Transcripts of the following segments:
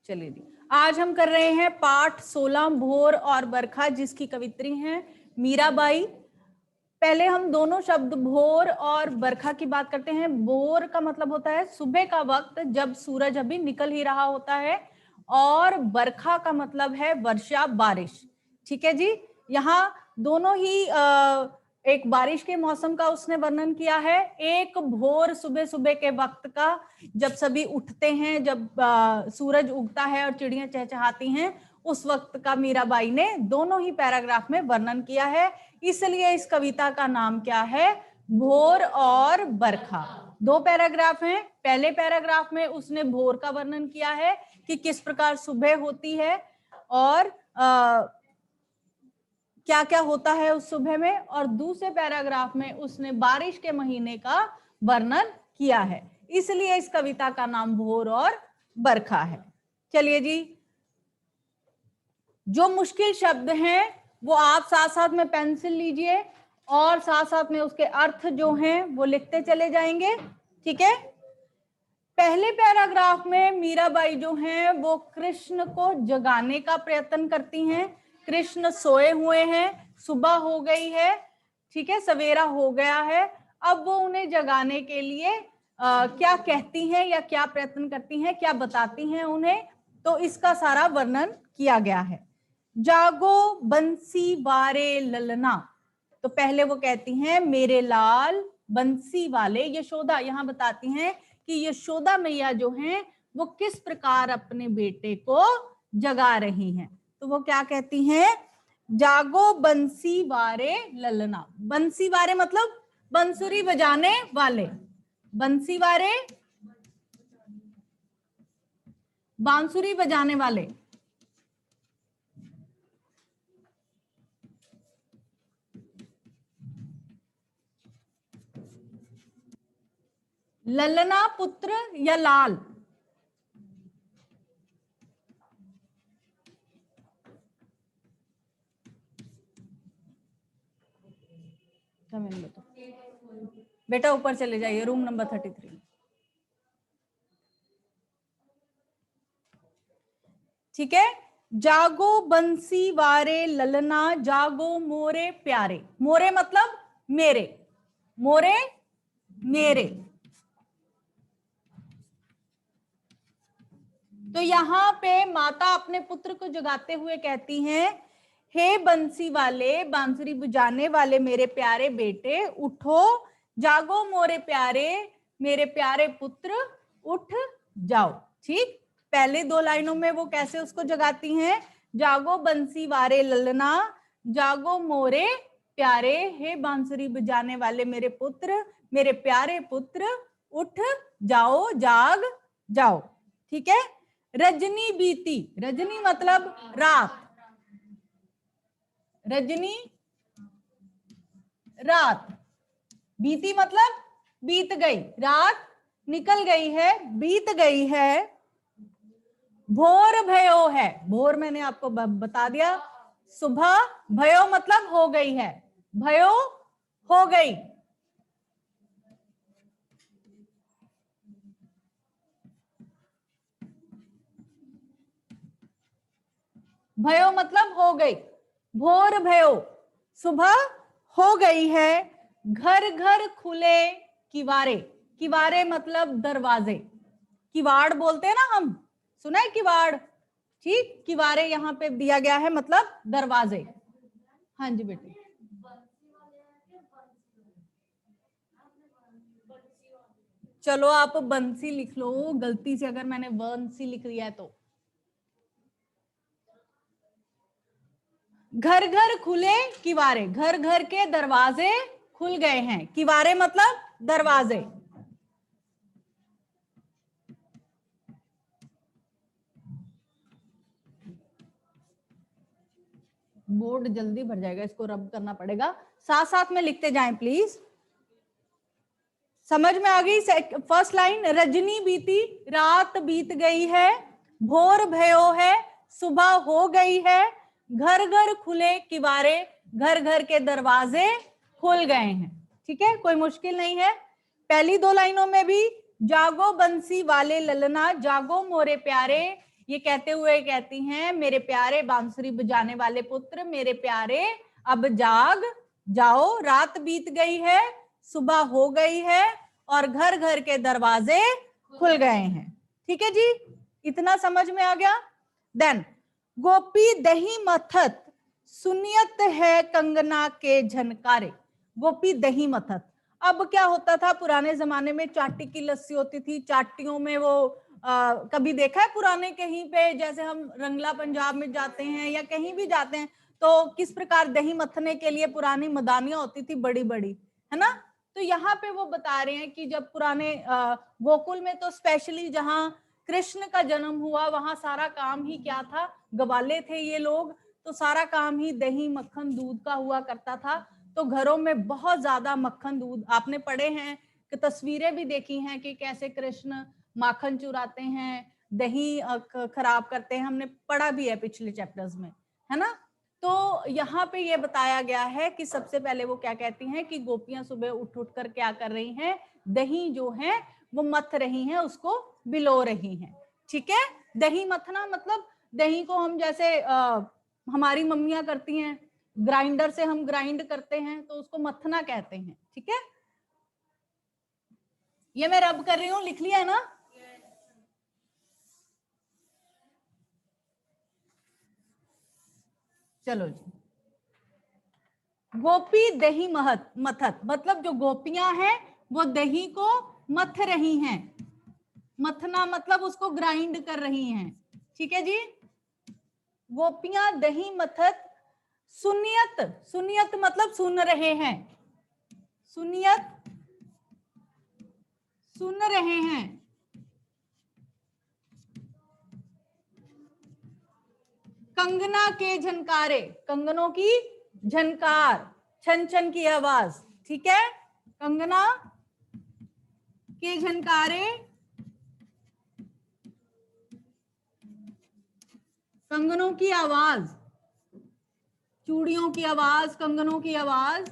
चलिए जी, आज हम कर रहे हैं पाठ 16 भोर और बरखा, जिसकी कवित्री हैं मीराबाई। पहले हम दोनों शब्द भोर और बरखा की बात करते हैं। भोर का मतलब होता है सुबह का वक्त, जब सूरज अभी निकल ही रहा होता है, और बरखा का मतलब है वर्षा, बारिश। ठीक है जी, यहाँ दोनों ही एक बारिश के मौसम का उसने वर्णन किया है, एक भोर सुबह सुबह के वक्त का, जब सभी उठते हैं, जब सूरज उगता है और चिड़ियां चहचहाती हैं, उस वक्त का मीराबाई ने दोनों ही पैराग्राफ में वर्णन किया है। इसलिए इस कविता का नाम क्या है? भोर और बरखा। दो पैराग्राफ हैं। पहले पैराग्राफ में उसने भोर का वर्णन किया है कि किस प्रकार सुबह होती है और क्या क्या होता है उस सुबह में, और दूसरे पैराग्राफ में उसने बारिश के महीने का वर्णन किया है। इसलिए इस कविता का नाम भोर और बरखा है। चलिए जी, जो मुश्किल शब्द हैं वो आप साथ साथ में पेंसिल लीजिए और साथ साथ में उसके अर्थ जो हैं वो लिखते चले जाएंगे। ठीक है, पहले पैराग्राफ में मीराबाई जो हैं वो कृष्ण को जगाने का प्रयत्न करती हैं। कृष्ण सोए हुए हैं, सुबह हो गई है, ठीक है, सवेरा हो गया है। अब वो उन्हें जगाने के लिए क्या कहती हैं या क्या प्रयत्न करती हैं, क्या बताती हैं उन्हें, तो इसका सारा वर्णन किया गया है। जागो बंसी वारे ललना, तो पहले वो कहती हैं मेरे लाल बंसी वाले। यशोदा यहाँ बताती हैं कि यशोदा मैया जो हैं वो किस प्रकार अपने बेटे को जगा रही हैं। तो वो क्या कहती हैं? जागो बंसी वारे ललना। बंसी वारे मतलब बंसुरी बजाने वाले, बंसी वारे बांसुरी बजाने वाले। ललना पुत्र या लाल? बेटा ऊपर चले जाइए, रूम नंबर 33। ठीक है, जागो बंसी वारे ललना, जागो मोरे प्यारे। मोरे मतलब मेरे, मोरे मेरे। तो यहाँ पे माता अपने पुत्र को जगाते हुए कहती हैं, हे बंसी वाले, बांसुरी बजाने वाले मेरे प्यारे बेटे, उठो, जागो मोरे प्यारे, मेरे प्यारे पुत्र, उठ जाओ। ठीक, पहले दो लाइनों में वो कैसे उसको जगाती हैं? जागो बंसी वारे ललना, जागो मोरे प्यारे, हे बांसुरी बजाने वाले मेरे पुत्र, मेरे प्यारे पुत्र, उठ जाओ, जाग जाओ। ठीक है, रजनी बीती, रजनी मतलब रात, रजनी रात, बीती मतलब बीत गई, रात निकल गई है, बीत गई है। भोर भयो है, भोर मैंने आपको बता दिया, सुबह, भयो मतलब हो गई है, भयो हो गई। भयो मतलब हो गई, भोर भयो, सुबह हो गई है। घर घर खुले किवारे, किवारे मतलब दरवाजे, किवाड़ बोलते हैं ना हम, सुना है किवाड़? ठीक, किवारे यहाँ पे दिया गया है मतलब दरवाजे। हाँ जी बेटे, चलो आप बंसी लिख लो, गलती से अगर मैंने बंसी लिख दिया है तो। घर घर खुले किवारे, घर घर के दरवाजे खुल गए हैं, किवारे मतलब दरवाजे। बोर्ड जल्दी भर जाएगा, इसको रब करना पड़ेगा, साथ साथ में लिखते जाएं प्लीज। समझ में आ गई? फर्स्ट लाइन, रजनी बीती, रात बीत गई है, भोर भयो है, सुबह हो गई है, घर घर खुले किवारे, घर घर के दरवाजे खुल गए हैं। ठीक है, कोई मुश्किल नहीं है। पहली दो लाइनों में भी जागो बंसी वाले ललना, जागो मोरे प्यारे, ये कहते हुए कहती हैं, मेरे प्यारे बांसुरी बजाने वाले पुत्र, मेरे प्यारे अब जाग जाओ, रात बीत गई है, सुबह हो गई है और घर घर के दरवाजे खुल गए हैं। ठीक है जी, इतना समझ में आ गया। देन गोपी दही मथत सुनियत है कंगना के झनकारे। गोपी दही मथत, अब क्या होता था पुराने जमाने में, चाटी की लस्सी होती थी, चाटियों में वो कभी देखा है पुराने कहीं पे, जैसे हम रंगला पंजाब में जाते हैं या कहीं भी जाते हैं तो किस प्रकार दही मथने के लिए पुरानी मदानियां होती थी बड़ी बड़ी, है ना। तो यहाँ पे वो बता रहे हैं कि जब पुराने गोकुल में तो स्पेशली जहाँ कृष्ण का जन्म हुआ वहां सारा काम ही क्या था, गवाले थे ये लोग, तो सारा काम ही दही मक्खन दूध का हुआ करता था। तो घरों में बहुत ज्यादा मक्खन दूध, आपने पढ़े हैं कि तस्वीरें भी देखी हैं कि कैसे कृष्ण माखन चुराते हैं, दही खराब करते हैं, हमने पढ़ा भी है पिछले चैप्टर्स में, है ना। तो यहाँ पे ये बताया गया है कि सबसे पहले वो क्या कहती हैं कि गोपियां सुबह उठ उठ कर क्या कर रही हैं, दही जो है वो मथ रही हैं, उसको बिलो रही हैं। ठीक है, दही मथना मतलब दही को हम जैसे हमारी मम्मियां करती हैं, ग्राइंडर से हम ग्राइंड करते हैं तो उसको मथना कहते हैं। ठीक है, ये मैं रब कर रही हूँ, लिख लिया है ना। चलो जी, गोपी दही मथत मतलब जो गोपियां हैं वो दही को मथ रही हैं, मथना मतलब उसको ग्राइंड कर रही हैं। ठीक है जी, गोपियां दही मथत सुनियत, सुनियत मतलब सुन रहे हैं, सुनियत सुन रहे हैं, कंगना के झनकारे, कंगनों की झनकार, छन छन की आवाज। ठीक है, कंगना के झनकारे, कंगनों की आवाज, चूड़ियों की आवाज, कंगनों की आवाज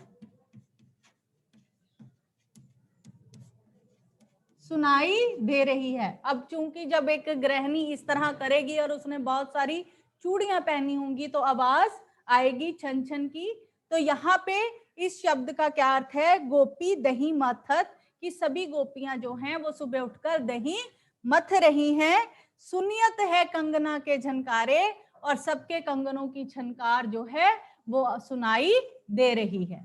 सुनाई दे रही है। अब चूंकि जब एक गृहिणी इस तरह करेगी और उसने बहुत सारी चूड़ियां पहनी होंगी तो आवाज आएगी छन छन की। तो यहाँ पे इस शब्द का क्या अर्थ है, गोपी दही मथत, कि सभी गोपियां जो हैं वो सुबह उठकर दही मथ रही हैं, सुनियत है कंगना के झनकारे, और सबके कंगनों की झनकार जो है वो सुनाई दे रही है।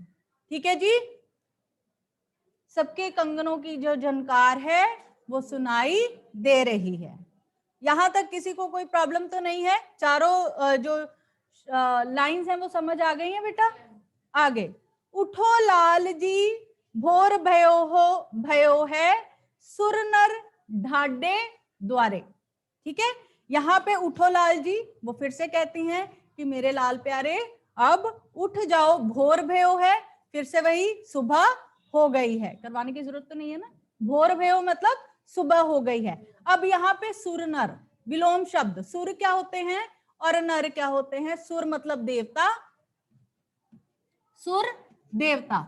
ठीक है जी, सबके कंगनों की जो झनकार है वो सुनाई दे रही है। यहां तक किसी को कोई प्रॉब्लम तो नहीं है, चारों जो लाइंस हैं वो समझ आ गई हैं बेटा। आगे, उठो लाल जी भोर भयो है, सुर नर ढाडे द्वारे। ठीक है, यहाँ पे उठो लाल जी, वो फिर से कहती हैं कि मेरे लाल प्यारे अब उठ जाओ, भोर भयो है, फिर से वही सुबह हो गई है, करवाने की जरूरत तो नहीं है ना। भोर भयो मतलब सुबह हो गई है। अब यहाँ पे सुर नर विलोम शब्द, सुर क्या होते हैं और नर क्या होते हैं। सुर मतलब देवता, सुर देवता,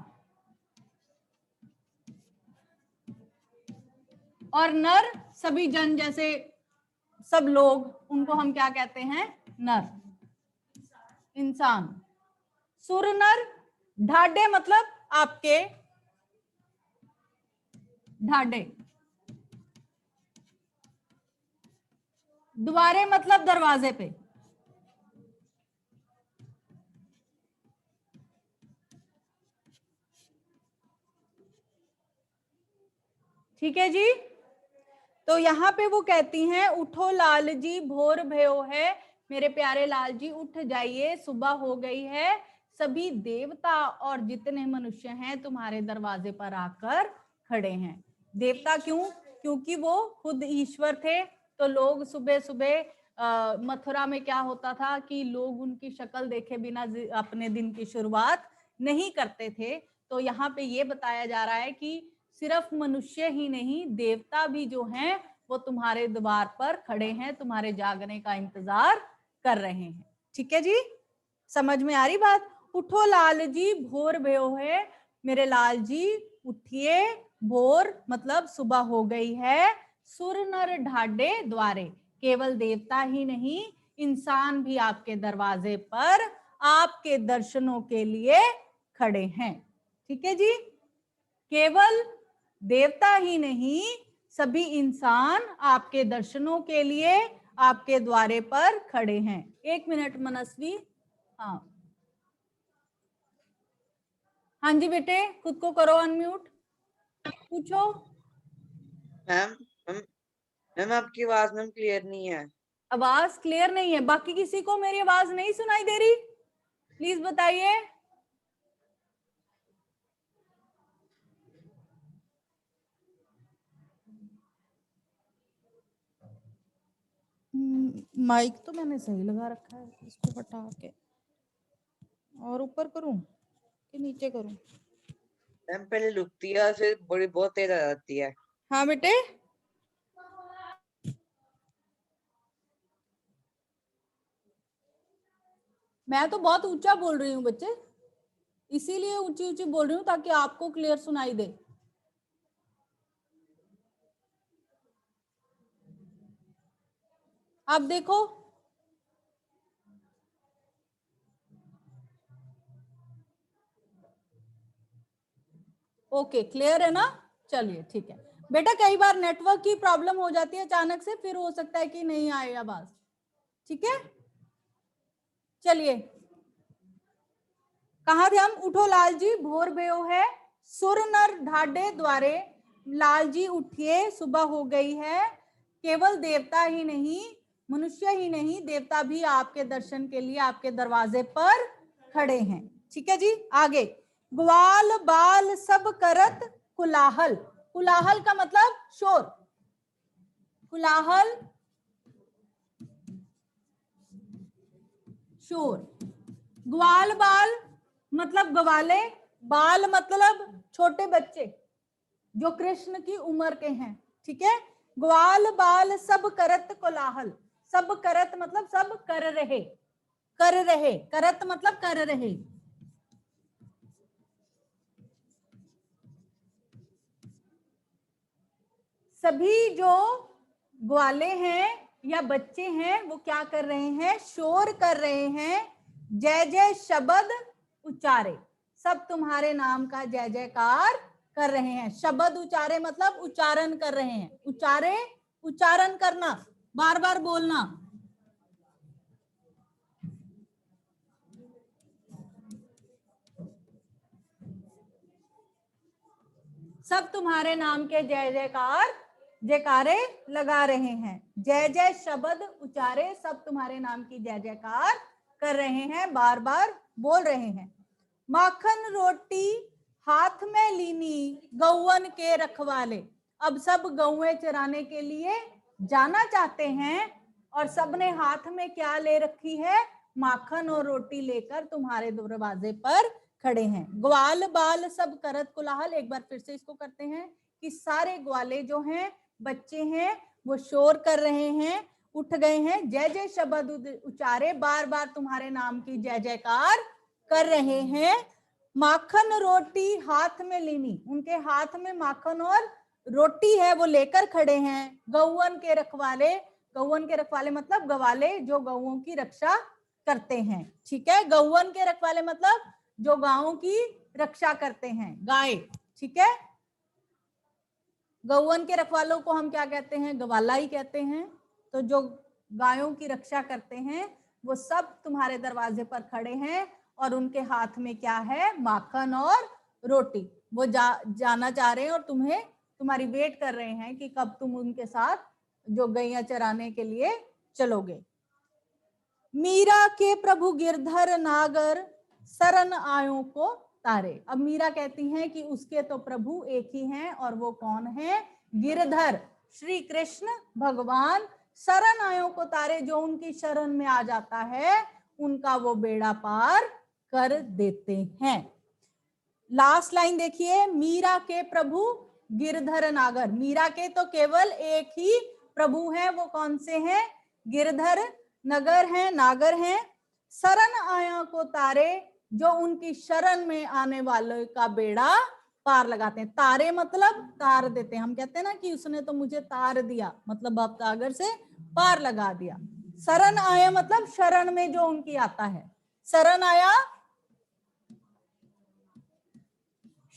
और नर सभी जन, जैसे सब लोग, उनको हम क्या कहते हैं, नर, इंसान। सुर नर, ढाडे मतलब आपके, ढाडे, द्वारे मतलब दरवाजे पे। ठीक है जी, तो यहाँ पे वो कहती हैं उठो लाल जी भोर भयो है, मेरे प्यारे लाल जी उठ जाइए, सुबह हो गई है, सभी देवता और जितने मनुष्य हैं तुम्हारे दरवाजे पर आकर खड़े हैं। देवता क्यों, क्योंकि वो खुद ईश्वर थे। तो लोग सुबह सुबह मथुरा में क्या होता था कि लोग उनकी शक्ल देखे बिना अपने दिन की शुरुआत नहीं करते थे। तो यहाँ पे ये बताया जा रहा है कि सिर्फ मनुष्य ही नहीं, देवता भी जो हैं वो तुम्हारे द्वार पर खड़े हैं, तुम्हारे जागने का इंतजार कर रहे हैं। ठीक है जी, समझ में आ रही बात। उठो लाल जी भोर भयो है, मेरे लाल जी उठिए, भोर मतलब सुबह हो गई है, सुर नर ढाडे द्वारे, केवल देवता ही नहीं, इंसान भी आपके दरवाजे पर आपके दर्शनों के लिए खड़े हैं। ठीक है जी, केवल देवता ही नहीं, सभी इंसान आपके दर्शनों के लिए आपके द्वारे पर खड़े हैं। 1 मिनट मनस्वी। हाँ हाँ जी बेटे, खुद को करो अनम्यूट, पूछो। मैम मैम मैम आपकी आवाज मैम क्लियर नहीं है। आवाज क्लियर नहीं है? बाकी किसी को मेरी आवाज नहीं सुनाई दे रही? प्लीज बताइए। माइक तो मैंने सही लगा रखा है, इसको हटा के और ऊपर करूं कि नीचे करूं? मैम पहले रुकती है फिर बड़ी बहुत तेज आ जाती है। हाँ बेटे, मैं तो बहुत ऊंचा बोल रही हूँ बच्चे, इसीलिए ऊंची ऊंची बोल रही हूँ ताकि आपको क्लियर सुनाई दे। अब देखो, ओके क्लियर है ना? चलिए ठीक है बेटा, कई बार नेटवर्क की प्रॉब्लम हो जाती है अचानक से, फिर हो सकता है कि नहीं आए आवाज। ठीक है, चलिए कहा थे हम? उठो लाल जी भोर भयो है, सुर नर ढाडे द्वारे, लाल जी उठिए सुबह हो गई है। केवल देवता ही नहीं, मनुष्य ही नहीं, देवता भी आपके दर्शन के लिए आपके दरवाजे पर खड़े हैं। ठीक है जी, आगे। ग्वाल बाल सब करत कुलाहल, कुलाहल का मतलब शोर, कुलाहल शोर। ग्वाल बाल मतलब ग्वाले, बाल मतलब छोटे बच्चे जो कृष्ण की उम्र के हैं। ठीक है, ग्वाल बाल सब करत कोलाहल, सब करत मतलब सब कर रहे, कर रहे, करत मतलब कर रहे। सभी जो ग्वाले हैं या बच्चे हैं वो क्या कर रहे हैं? शोर कर रहे हैं, जय जय शब्द उच्चारे, सब तुम्हारे नाम का जय जयकार कर रहे हैं। शब्द उच्चारे मतलब उच्चारण कर रहे हैं, उच्चारे उच्चारण करना, बार बार बोलना। सब तुम्हारे नाम के जय जयकार जयकारे लगा रहे हैं, जय जय शब्द उच्चारे, सब तुम्हारे नाम की जय जयकार कर रहे हैं, बार बार बोल रहे हैं। माखन रोटी हाथ में लीनी गौवन के रखवाले, अब सब गौएं चराने के लिए जाना चाहते हैं और सबने हाथ में क्या ले रखी है? माखन और रोटी लेकर तुम्हारे दरवाजे पर खड़े हैं। ग्वाल बाल सब करत कुलाहल, एक बार फिर से इसको करते हैं कि सारे ग्वाले जो हैं, बच्चे हैं, वो शोर कर रहे हैं, उठ गए हैं, जय जय शब्द उच्चारे, बार बार तुम्हारे नाम की जय जयकार कर रहे हैं। माखन रोटी हाथ में लीनी, उनके हाथ में माखन और रोटी है वो लेकर खड़े हैं। गौवन के रखवाले, गौवन के रखवाले मतलब गवाले जो गौओं की रक्षा करते हैं। ठीक है, गौवन के रखवाले मतलब जो गायों की रक्षा करते हैं, गाय। ठीक है, गौवन के रखवालों को हम क्या कहते हैं? गवाला ही कहते हैं। तो जो गायों की रक्षा करते हैं वो सब तुम्हारे दरवाजे पर खड़े हैं और उनके हाथ में क्या है? माखन और रोटी। वो जाना चाह रहे हैं और तुम्हें, तुम्हारी वेट कर रहे हैं कि कब तुम उनके साथ जो गैया चराने के लिए चलोगे। मीरा के प्रभु गिरधर नागर शरण आयों को तारे, अब मीरा कहती हैं कि उसके तो प्रभु एक ही हैं और वो कौन है? गिरधर, श्री कृष्ण भगवान। शरण आयों को तारे, जो उनकी शरण में आ जाता है उनका वो बेड़ा पार कर देते हैं। लास्ट लाइन देखिए, मीरा के प्रभु गिरधर नागर, मीरा के तो केवल एक ही प्रभु हैं, वो कौन से हैं? गिरधर नगर हैं, नागर हैं। शरण आया को तारे, जो उनकी शरण में आने वाले का बेड़ा पार लगाते हैं। तारे मतलब तार देते हैं, हम कहते हैं ना कि उसने तो मुझे तार दिया, मतलब भवसागर से पार लगा दिया। शरण आया मतलब शरण में जो उनकी आता है, शरण आया,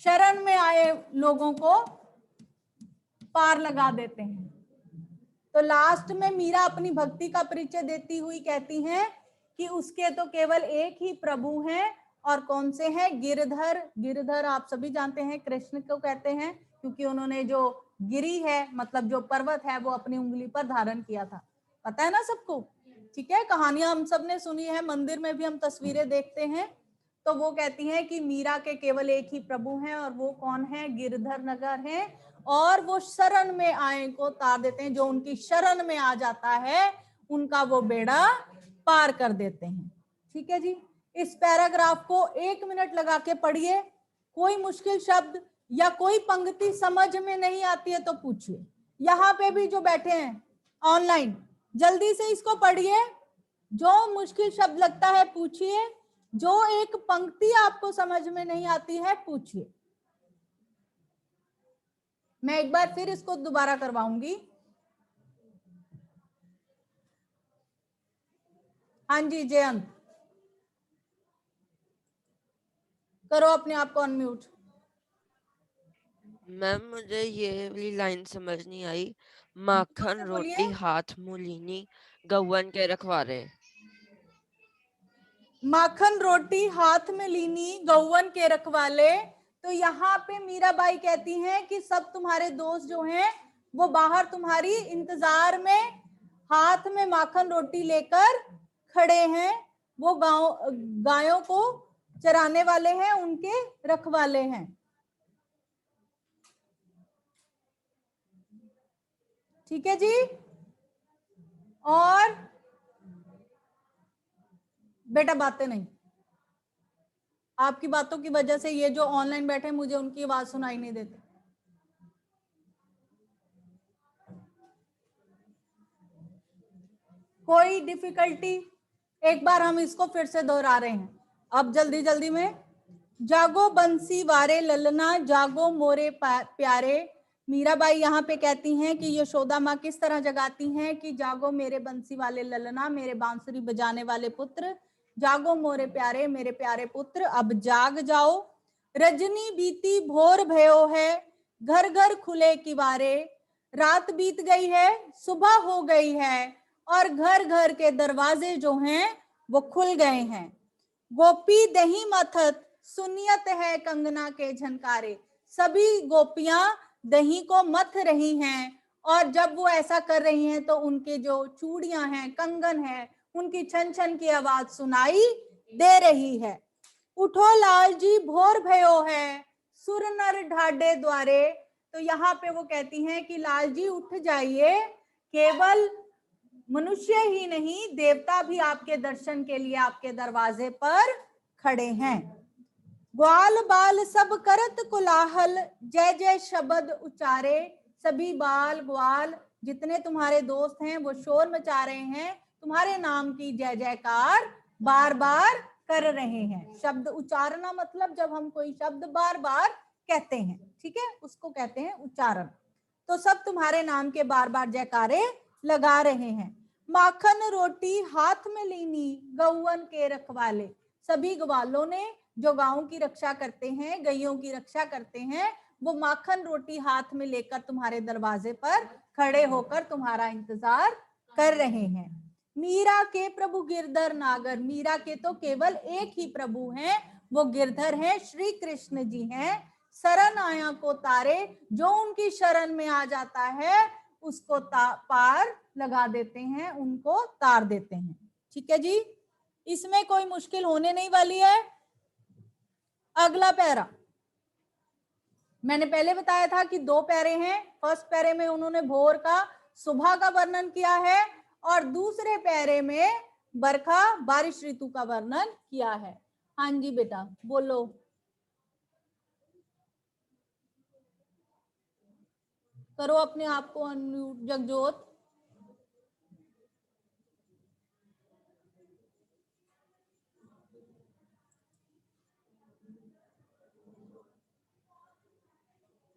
शरण में आए लोगों को पार लगा देते हैं। तो लास्ट में मीरा अपनी भक्ति का परिचय देती हुई कहती हैं कि उसके तो केवल एक ही प्रभु हैं, और कौन से हैं? गिरधर। गिरधर आप सभी जानते हैं कृष्ण को कहते हैं, क्योंकि उन्होंने जो गिरी है मतलब जो पर्वत है वो अपनी उंगली पर धारण किया था, पता है ना सबको, ठीक है। कहानियां हम सब ने सुनी है, मंदिर में भी हम तस्वीरें देखते हैं। तो वो कहती हैं कि मीरा के केवल एक ही प्रभु हैं, और वो कौन है? गिरधर नगर है। और वो शरण में आए को तार देते हैं, जो उनकी शरण में आ जाता है उनका वो बेड़ा पार कर देते हैं। ठीक है जी। इस पैराग्राफ को 1 मिनट लगा के पढ़िए। कोई मुश्किल शब्द या कोई पंक्ति समझ में नहीं आती है तो पूछिए। यहाँ पे भी जो बैठे हैं ऑनलाइन, जल्दी से इसको पढ़िए। जो मुश्किल शब्द लगता है पूछिए, जो एक पंक्ति आपको समझ में नहीं आती है पूछिए। मैं एक बार फिर इसको दोबारा करवाऊंगी। हाँ जी जयंत, करो अपने आप को अनम्यूट। मैम मुझे ये वाली लाइन समझ नहीं आई, माखन बोलिए। रोटी हाथ मुलीनी गौवन के रखवारे। माखन रोटी हाथ में लीनी गौवन के रखवाले। तो यहाँ पे मीराबाई कहती हैं कि सब तुम्हारे दोस्त जो हैं वो बाहर तुम्हारी इंतजार में हाथ में माखन रोटी लेकर खड़े हैं। वो गायों को चराने वाले हैं, उनके रखवाले हैं। ठीक है जी। और बेटा बातें नहीं, आपकी बातों की वजह से ये जो ऑनलाइन बैठे मुझे उनकी आवाज सुनाई नहीं देती। कोई डिफिकल्टी? एक बार हम इसको फिर से दोहरा रहे हैं, अब जल्दी जल्दी में। जागो बंसी वारे ललना जागो मोरे प्यारे। मीराबाई यहाँ पे कहती हैं कि यशोदा माँ किस तरह जगाती हैं कि जागो मेरे बंसी वाले ललना, मेरे बांसुरी बजाने वाले पुत्र, जागो मोरे प्यारे, मेरे प्यारे पुत्र, अब जाग जाओ। रजनी बीती भोर भयो है, घर घर खुले किवारे। रात बीत गई है, सुबह हो गई है, और घर घर के दरवाजे जो हैं वो खुल गए हैं। गोपी दही मथत सुनियत है कंगना के झनकारे। सभी गोपियां दही को मथ रही हैं, और जब वो ऐसा कर रही हैं तो उनके जो चूड़ियां हैं, कंगन है, उनकी छन छन की आवाज सुनाई दे रही है। उठो लाल जी भोर भयो है, सुर नर ढाडे द्वारे। तो यहाँ पे वो कहती हैं कि लाल जी उठ जाइए, केवल मनुष्य ही नहीं देवता भी आपके दर्शन के लिए आपके दरवाजे पर खड़े हैं। ग्वाल बाल सब करत कोलाहल, जय जय शब्द उचारे। सभी बाल ग्वाल जितने तुम्हारे दोस्त हैं वो शोर मचा रहे हैं, तुम्हारे नाम की जय जयकार बार बार कर रहे हैं। शब्द उचारना मतलब जब हम कोई शब्द बार बार कहते हैं, ठीक है, उसको कहते हैं उच्चारण। तो सब तुम्हारे नाम के बार बार जयकारे लगा रहे हैं। माखन रोटी हाथ में लीनी गौवन के रखवाले। सभी ग्वालों ने जो गायों की रक्षा करते हैं, गैयों की रक्षा करते हैं, वो माखन रोटी हाथ में लेकर तुम्हारे दरवाजे पर खड़े होकर तुम्हारा इंतजार कर रहे हैं। मीरा के प्रभु गिरधर नागर। मीरा के तो केवल एक ही प्रभु हैं, वो गिरधर हैं, श्री कृष्ण जी हैं। शरण आया को तारे, जो उनकी शरण में आ जाता है उसको पार लगा देते हैं, उनको तार देते हैं। ठीक है जी, इसमें कोई मुश्किल होने नहीं वाली है। अगला पैरा, मैंने पहले बताया था कि 2 पैरे हैं। फर्स्ट पैरे में उन्होंने भोर का, सुबह का वर्णन किया है, और दूसरे पैरे में बरखा, बारिश ऋतु का वर्णन किया है। हाँ जी बेटा बोलो। करो अपने आप को अनम्यूट जगजोत।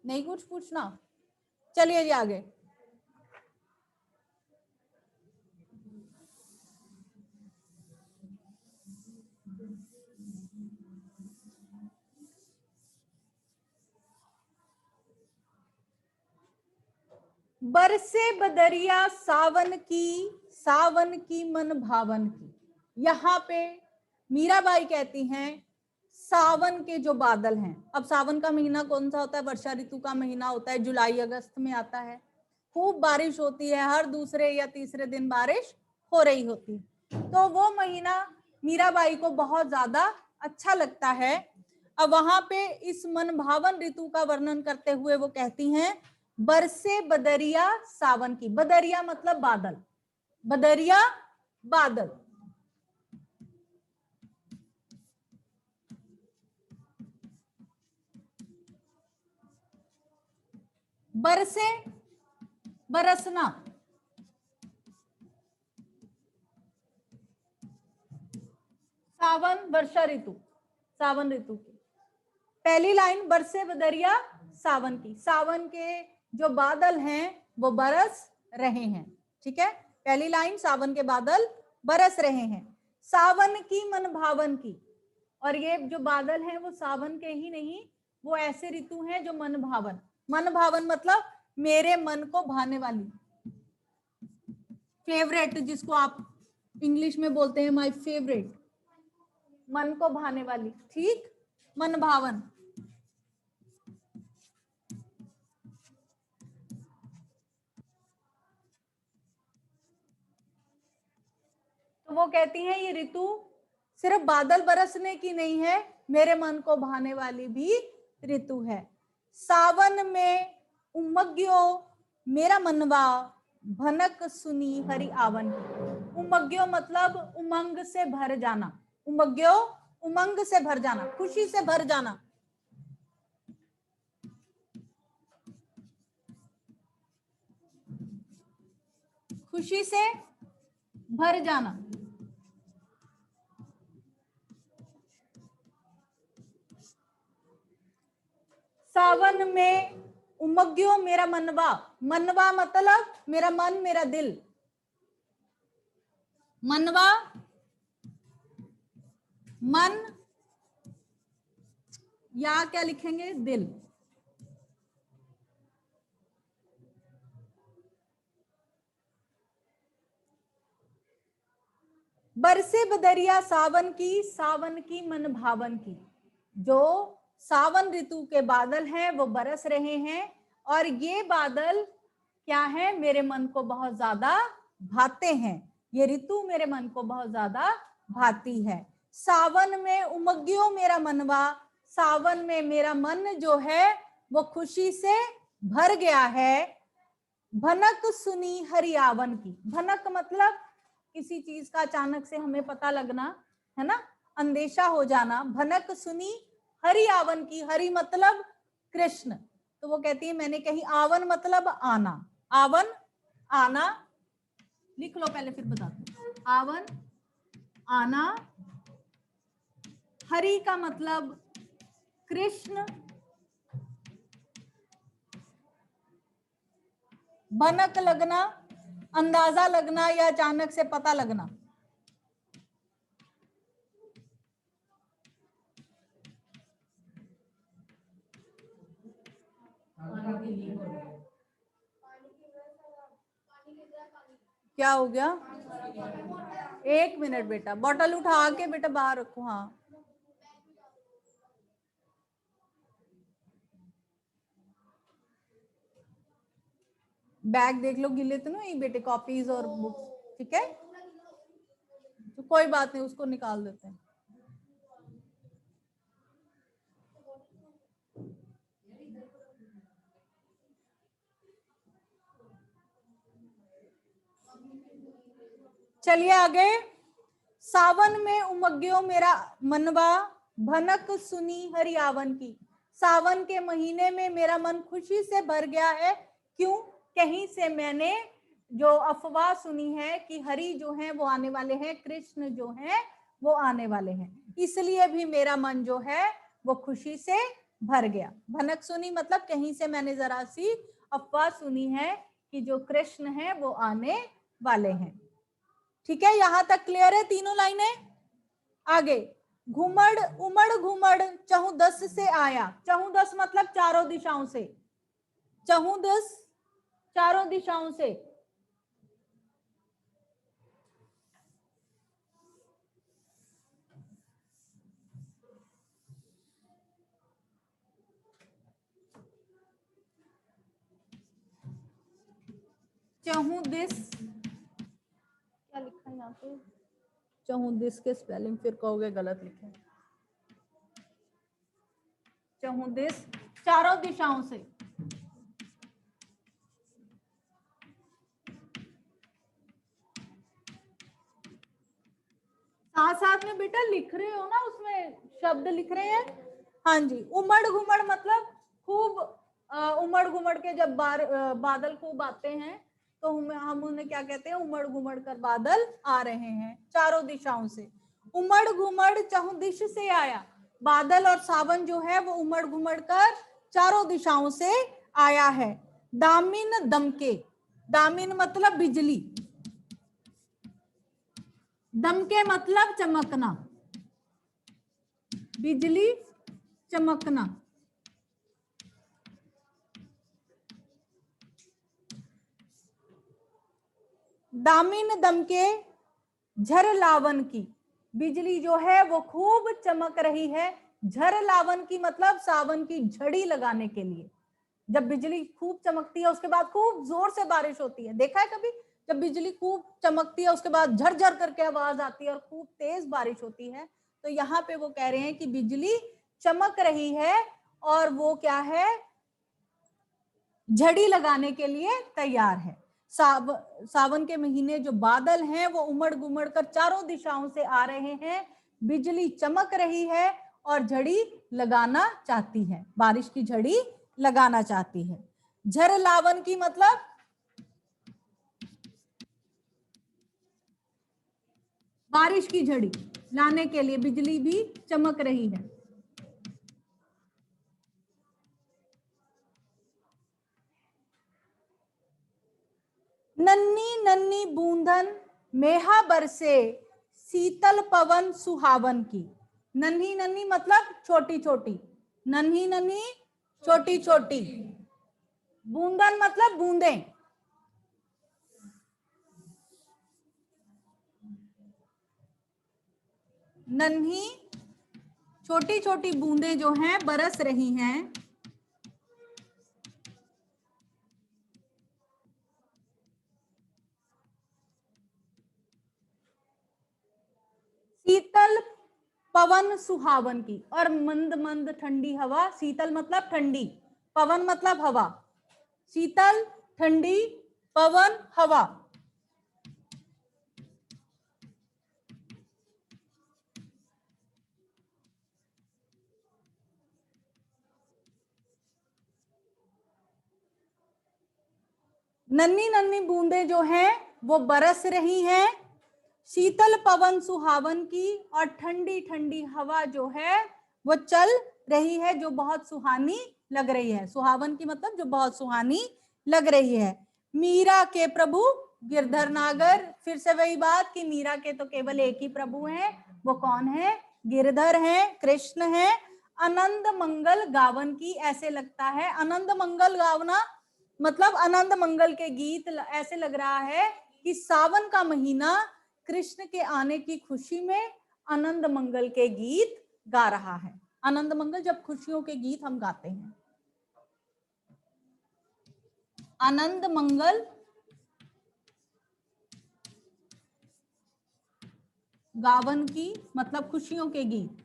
नहीं कुछ पूछना? चलिए जी आगे। बरसे बदरिया सावन की मन भावन की। यहाँ पे मीराबाई कहती हैं सावन के जो बादल हैं, अब सावन का महीना कौन सा होता है? वर्षा ऋतु का महीना होता है, जुलाई अगस्त में आता है, खूब बारिश होती है, हर दूसरे या तीसरे दिन बारिश हो रही होती है। तो वो महीना मीराबाई को बहुत ज्यादा अच्छा लगता है। अब वहां पे इस मन भावन ऋतु का वर्णन करते हुए वो कहती हैं बरसे बदरिया सावन की। बदरिया मतलब बादल, बदरिया बादल। बरसे बरसना, सावन वर्षा ऋतु, सावन ऋतु की पहली लाइन बरसे बदरिया सावन की। सावन के जो बादल हैं वो बरस रहे हैं, ठीक है। पहली लाइन सावन के बादल बरस रहे हैं, सावन की मन भावन की। और ये जो बादल हैं वो सावन के ही नहीं, वो ऐसे ऋतु हैं जो मन भावन। मन भावन मतलब मेरे मन को भाने वाली, फेवरेट, जिसको आप इंग्लिश में बोलते हैं माय फेवरेट, मन को भाने वाली, ठीक, मन भावन। तो वो कहती हैं ये ऋतु सिर्फ बादल बरसने की नहीं है, मेरे मन को भाने वाली भी ऋतु है। सावन में उमग्यो मेरा मनवा भनक सुनी हरि आवन की। उमग्यो मतलब उमंग से भर जाना, उमग्यो उमंग से भर जाना, खुशी से भर जाना। खुशी से भर जाना। सावन में उमग्यो मेरा मनवा, मनवा मतलब मेरा मन, मेरा दिल। मनवा मन, या क्या लिखेंगे, दिल। बरसे बदरिया सावन की मन भावन की। जो सावन ऋतु के बादल हैं वो बरस रहे हैं, और ये बादल क्या है, मेरे मन को बहुत ज्यादा भाते हैं, ये ऋतु मेरे मन को बहुत ज्यादा भाती है। सावन में उमग्यो मेरा मनवा, सावन में मेरा मन जो है वो खुशी से भर गया है। भनक सुनी हरि आवन की। भनक मतलब किसी चीज का अचानक से हमें पता लगना, है ना, अंदेशा हो जाना। भनक सुनी हरि आवन की, हरि मतलब कृष्ण। तो वो कहती है मैंने कहीं, आवन मतलब आना, आवन आना, लिख लो पहले फिर बताते हैं। आवन आना, हरि का मतलब कृष्ण, भनक लगना, अंदाजा लगना या अचानक से पता लगना। क्या हो गया? एक मिनट बेटा, बोतल उठा के बेटा बाहर रखो। हाँ, बैग देख लो, गिले तो नहीं बेटे, कॉपीज और बुक्स, ठीक है, तो कोई बात नहीं, उसको निकाल देते हैं। चलिए आगे। सावन में उमग्यो मेरा मनवा भनक सुनी हरि आवन की। सावन के महीने में मेरा मन खुशी से भर गया है। क्यों? कहीं से मैंने जो अफवाह सुनी है कि हरि जो हैं वो आने वाले हैं, कृष्ण जो हैं वो आने वाले हैं, इसलिए भी मेरा मन जो है वो खुशी से भर गया। भनक सुनी मतलब कहीं से मैंने जरा सी अफवाह सुनी है कि जो कृष्ण हैं वो आने वाले हैं। ठीक है, यहां तक क्लियर है तीनों लाइनें? आगे, घुमड़ उमड़ घुमड़ चहुदस से आया। चहुदस मतलब चारों दिशाओं से, चहुदस चारों दिशाओं से। चहुदिस, क्या लिखा है यहाँ पे? चहुदिस के स्पेलिंग फिर कहोगे गलत लिखे। चहुदिस, चारों दिशाओं से। साथ साथ में बेटा लिख रहे हो ना, उसमें शब्द लिख रहे हैं। हाँ जी, उमड़ घुमड़ मतलब खूब उमड़ घुमड़ के जब बादल खूब आते हैं तो हम उन्हें क्या कहते हैं? उमड़ घुमड़ कर बादल आ रहे हैं चारों दिशाओं से। उमड़ घुमड़ चहुदिश से आया, बादल और सावन जो है वो उमड़ घुमड़ कर चारों दिशाओं से आया है। दामिन दमके, दामिन मतलब बिजली, दमके मतलब चमकना, बिजली चमकना। दामिन दमके झर लावन की, बिजली जो है वो खूब चमक रही है। झर लावन की मतलब सावन की झड़ी लगाने के लिए। जब बिजली खूब चमकती है उसके बाद खूब जोर से बारिश होती है, देखा है कभी? जब बिजली खूब चमकती है उसके बाद झरझर करके आवाज आती है और खूब तेज बारिश होती है। तो यहाँ पे वो कह रहे हैं कि बिजली चमक रही है और वो क्या है? झड़ी लगाने के लिए तैयार है। सावन के महीने जो बादल हैं वो उमड़ घुमड़ कर चारों दिशाओं से आ रहे हैं, बिजली चमक रही है और झड़ी लगाना चाहती है, बारिश की झड़ी लगाना चाहती है। झर लावन की मतलब बारिश की झड़ी लाने के लिए बिजली भी चमक रही है। नन्ही नन्ही बूंदन मेहा बरसे, शीतल पवन सुहावन की। नन्ही नन्ही मतलब छोटी छोटी, नन्ही नन्ही छोटी छोटी, बूंदन मतलब बूंदे, नन्ही छोटी छोटी बूंदें जो हैं बरस रही हैं। शीतल पवन सुहावन की, और मंद मंद ठंडी हवा। शीतल मतलब ठंडी, पवन मतलब हवा, शीतल ठंडी पवन हवा। नन्ही नन्ही बूंदें जो हैं वो बरस रही हैं, शीतल पवन सुहावन की, और ठंडी ठंडी हवा जो है वो चल रही है जो बहुत सुहानी लग रही है। सुहावन की मतलब जो बहुत सुहानी लग रही है। मीरा के प्रभु गिरधर नागर, फिर से वही बात कि मीरा के तो केवल एक ही प्रभु हैं, वो कौन है? गिरधर हैं, कृष्ण हैं। आनंद मंगल गावन की, ऐसे लगता है आनंद मंगल गावना मतलब आनंद मंगल के गीत, ऐसे लग रहा है कि सावन का महीना कृष्ण के आने की खुशी में आनंद मंगल के गीत गा रहा है। आनंद मंगल जब खुशियों के गीत हम गाते हैं, आनंद मंगल गावन की मतलब खुशियों के गीत।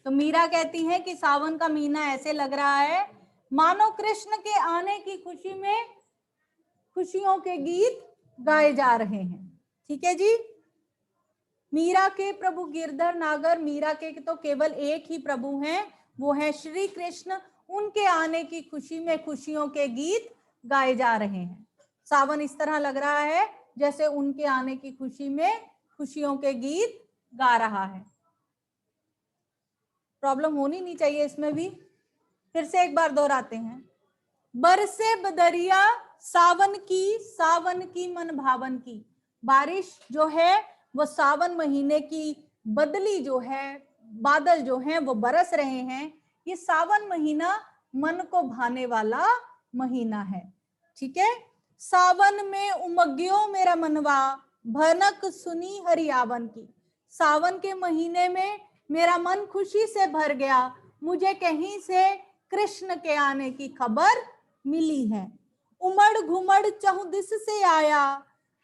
तो मीरा कहती है कि सावन का महीना ऐसे लग रहा है मानो कृष्ण के आने की खुशी में खुशियों के गीत गाए जा रहे हैं। ठीक है जी। मीरा के प्रभु गिरधर नागर, मीरा के तो केवल एक ही प्रभु हैं, वो है श्री कृष्ण। उनके आने की खुशी में खुशियों के गीत गाए जा रहे हैं। सावन इस तरह लग रहा है जैसे उनके आने की खुशी में खुशियों के गीत गा रहा है। प्रॉब्लम होनी नहीं चाहिए इसमें भी। फिर से एक बार दोहराते हैं। बरसे बदरिया सावन की मन भावन की। बारिश जो है वो सावन महीने की बदली जो है, बादल जो हैं वो बरस रहे हैं। ये सावन महीना मन को भाने वाला महीना है। ठीक है, सावन में उमग्यो मेरा मनवा, भनक सुनी हरियावन की। सावन के महीने में मेरा मन खुशी से भर गया, मुझे कहीं से कृष्ण के आने की खबर मिली है। उमड़ घुमड़ चहुदिस से आया,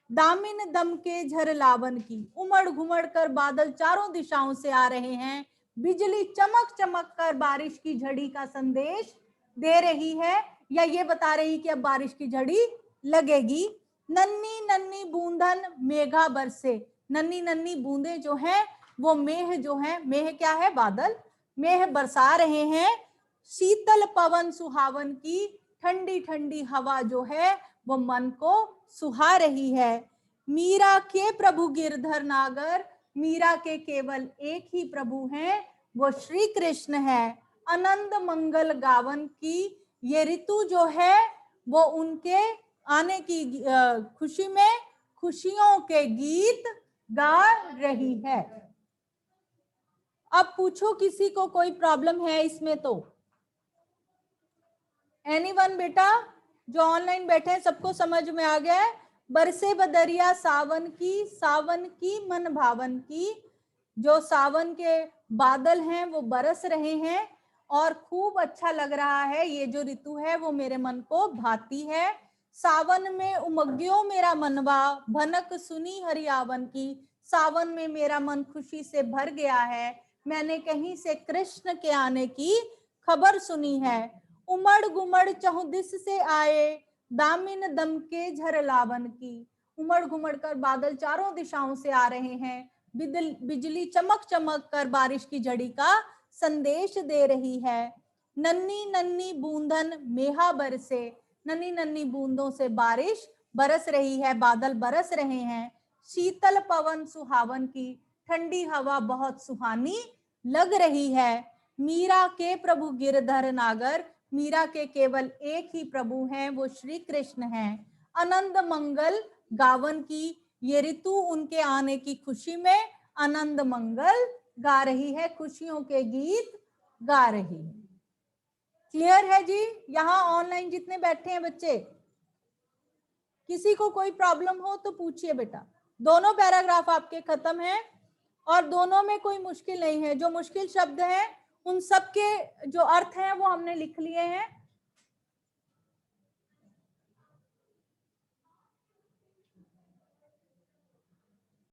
दामिन दम के झरलावन की। उमड़ घुमड़ कर बादल चारों दिशाओं से आ रहे हैं, बिजली चमक चमक कर बारिश की झड़ी का संदेश दे रही है, या ये बता रही कि अब बारिश की झड़ी लगेगी। नन्ही नन्ही बूंदन मेघा बरसे, नन्ही नन्ही बूंदे जो हैं वो मेघ जो है, मेघ क्या है, बादल, मेघ बरसा रहे हैं। शीतल पवन सुहावन की, ठंडी ठंडी हवा जो है वो मन को सुहा रही है। मीरा के प्रभु गिरधर नागर, मीरा के केवल एक ही प्रभु हैं, वो श्री कृष्ण है। आनंद मंगल गावन की, ये ऋतु जो है वो उनके आने की खुशी में खुशियों के गीत गा रही है। अब पूछो किसी को कोई प्रॉब्लम है इसमें तो? एनीवन बेटा, जो ऑनलाइन बैठे हैं सबको समझ में आ गया है? बरसे बदरिया सावन की, सावन की मन भावन की। जो सावन के बादल हैं वो बरस रहे हैं और खूब अच्छा लग रहा है। ये जो ऋतु है वो मेरे मन को भाती है। सावन में उमग्यो मेरा मनवा, भनक सुनी हरियावन की। सावन में मेरा मन खुशी से भर गया है, मैंने कहीं से कृष्ण के आने की खबर सुनी है। उमड़ गुमड़ चहुदिस से आए, दामिन दम के झरलावन की। उमड़ घुमड़ कर बादल चारों दिशाओं से आ रहे हैं, बिजली चमक चमक कर बारिश की झड़ी का संदेश दे रही है। नन्ही नन्ही बूंदन मेहा बरसे, नन्ही नन्ही बूंदों से बारिश बरस रही है, बादल बरस रहे हैं। शीतल पवन सुहावन की, ठंडी हवा बहुत सुहानी लग रही है। मीरा के प्रभु गिरधर नागर, मीरा के केवल एक ही प्रभु हैं, वो श्री कृष्ण हैं। आनंद मंगल गावन की, ये ऋतु उनके आने की खुशी में आनंद मंगल गा रही है, खुशियों के गीत गा रही है। क्लियर है जी? यहाँ ऑनलाइन जितने बैठे हैं बच्चे, किसी को कोई प्रॉब्लम हो तो पूछिए बेटा। दोनों पैराग्राफ आपके खत्म हैं और दोनों में कोई मुश्किल नहीं है। जो मुश्किल शब्द हैं उन सब के जो अर्थ हैं वो हमने लिख लिए हैं।